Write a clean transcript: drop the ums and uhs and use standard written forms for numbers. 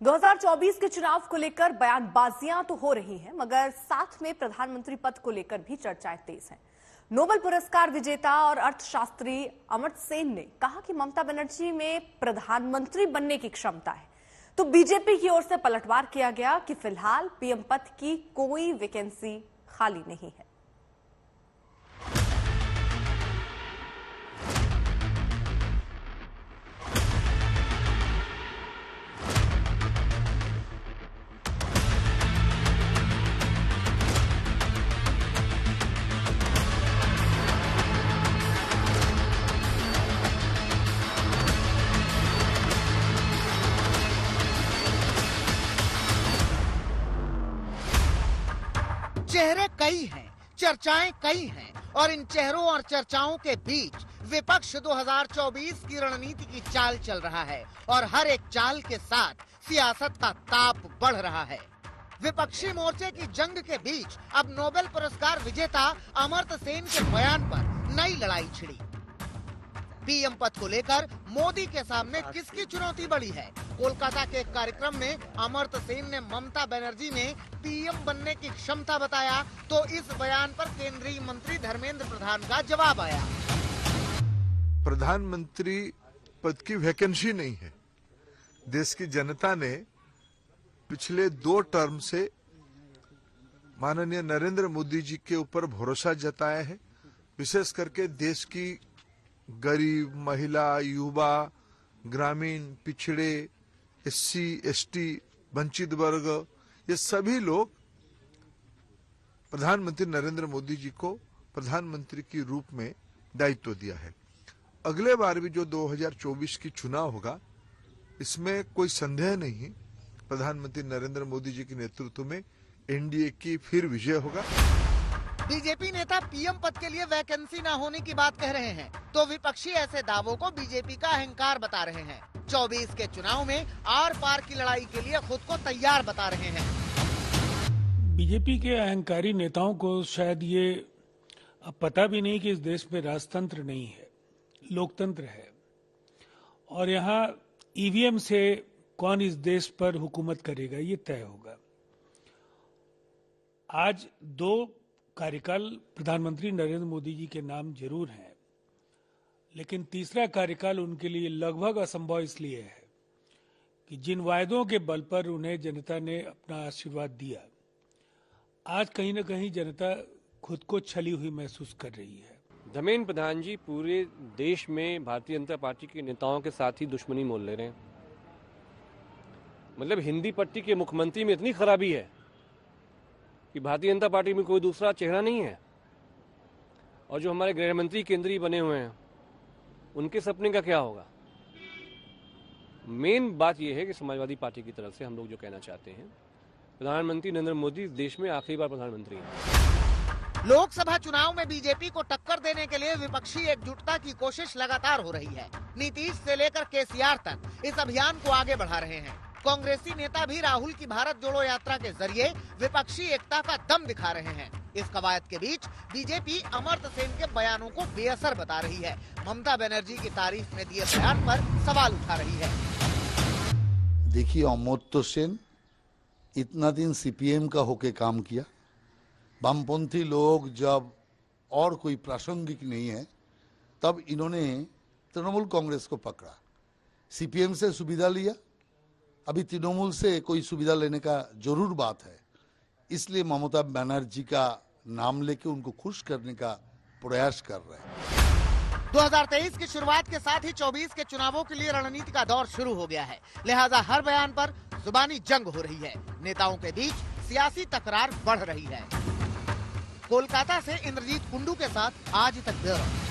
2024 के चुनाव को लेकर बयानबाजियां तो हो रही हैं, मगर साथ में प्रधानमंत्री पद को लेकर भी चर्चाएं तेज हैं। नोबेल पुरस्कार विजेता और अर्थशास्त्री अमर्त्य सेन ने कहा कि ममता बनर्जी में प्रधानमंत्री बनने की क्षमता है, तो बीजेपी की ओर से पलटवार किया गया कि फिलहाल पीएम पद की कोई वैकेंसी खाली नहीं है। चेहरे कई हैं, चर्चाएं कई हैं और इन चेहरों और चर्चाओं के बीच विपक्ष 2024 की रणनीति की चाल चल रहा है और हर एक चाल के साथ सियासत का ताप बढ़ रहा है। विपक्षी मोर्चे की जंग के बीच अब नोबेल पुरस्कार विजेता अमर्त्य सेन के बयान पर नई लड़ाई छिड़ी। पीएम पद को लेकर मोदी के सामने किसकी चुनौती बड़ी है? कोलकाता के एक कार्यक्रम में अमर्त्य सेन ने ममता बनर्जी में पीएम बनने की क्षमता बताया, तो इस बयान पर केंद्रीय मंत्री धर्मेंद्र प्रधान का जवाब आया। प्रधानमंत्री पद की वैकेंसी नहीं है। देश की जनता ने पिछले 2 टर्म से माननीय नरेंद्र मोदी जी के ऊपर भरोसा जताया है। विशेष करके देश की गरीब, महिला, युवा, ग्रामीण, पिछड़े, एससी, एसटी, वंचित वर्ग, ये सभी लोग प्रधानमंत्री नरेंद्र मोदी जी को प्रधानमंत्री के रूप में दायित्व दिया है। अगले बार भी जो 2024 की चुनाव होगा, इसमें कोई संदेह नहीं, प्रधानमंत्री नरेंद्र मोदी जी के नेतृत्व में एनडीए की फिर विजय होगा। बीजेपी नेता पीएम पद के लिए वैकेंसी न होने की बात कह रहे हैं, तो विपक्षी ऐसे दावों को बीजेपी का अहंकार बता रहे हैं। 24 के चुनाव में आर पार की लड़ाई के लिए खुद को तैयार बता रहे हैं। बीजेपी के अहंकारी नेताओं को शायद ये अब पता भी नहीं कि इस देश में राजतंत्र नहीं है, लोकतंत्र है और यहाँ ईवीएम से कौन इस देश पर हुकूमत करेगा ये तय होगा। आज 2 कार्यकाल प्रधानमंत्री नरेंद्र मोदी जी के नाम जरूर हैं, लेकिन तीसरा कार्यकाल उनके लिए लगभग असंभव इसलिए है कि जिन वायदों के बल पर उन्हें जनता ने अपना आशीर्वाद दिया, आज कहीं न कहीं जनता खुद को छली हुई महसूस कर रही है। धर्मेंद्र प्रधान जी पूरे देश में भारतीय जनता पार्टी के नेताओं के साथ ही दुश्मनी मोल ले रहे हैं। मतलब हिंदी पट्टी के मुख्यमंत्री में इतनी खराबी है कि भारतीय जनता पार्टी में कोई दूसरा चेहरा नहीं है, और जो हमारे गृह मंत्री केंद्रीय बने हुए हैं उनके सपने का क्या होगा। मेन बात यह है कि समाजवादी पार्टी की तरफ से हम लोग जो कहना चाहते हैं, प्रधानमंत्री नरेंद्र मोदी देश में आखिरी बार प्रधानमंत्री हैं। लोकसभा चुनाव में बीजेपी को टक्कर देने के लिए विपक्षी एकजुटता की कोशिश लगातार हो रही है। नीतीश से लेकर केसीआर तक इस अभियान को आगे बढ़ा रहे हैं। कांग्रेसी नेता भी राहुल की भारत जोड़ो यात्रा के जरिए विपक्षी एकता का दम दिखा रहे हैं। इस कवायद के बीच बीजेपी अमर्त्य सेन के बयानों को बेअसर बता रही है। ममता बनर्जी की तारीफ में दिए बयान पर सवाल उठा रही है। देखिए, अमर्त्य सेन इतना दिन सीपीएम का होके काम किया। वामपंथी लोग जब और कोई प्रासंगिक नहीं है, तब इन्होंने तृणमूल कांग्रेस को पकड़ा, सीपीएम से सुविधा लिया। अभी तृणमूल से कोई सुविधा लेने का जरूर बात है, इसलिए ममता बनर्जी का नाम लेके उनको खुश करने का प्रयास कर रहे हैं। 2023 की शुरुआत के साथ ही 24 के चुनावों के लिए रणनीति का दौर शुरू हो गया है। लिहाजा हर बयान पर जुबानी जंग हो रही है। नेताओं के बीच सियासी तकरार बढ़ रही है। कोलकाता से इंद्रजीत कुंडू के साथ आज तक ब्यूरो।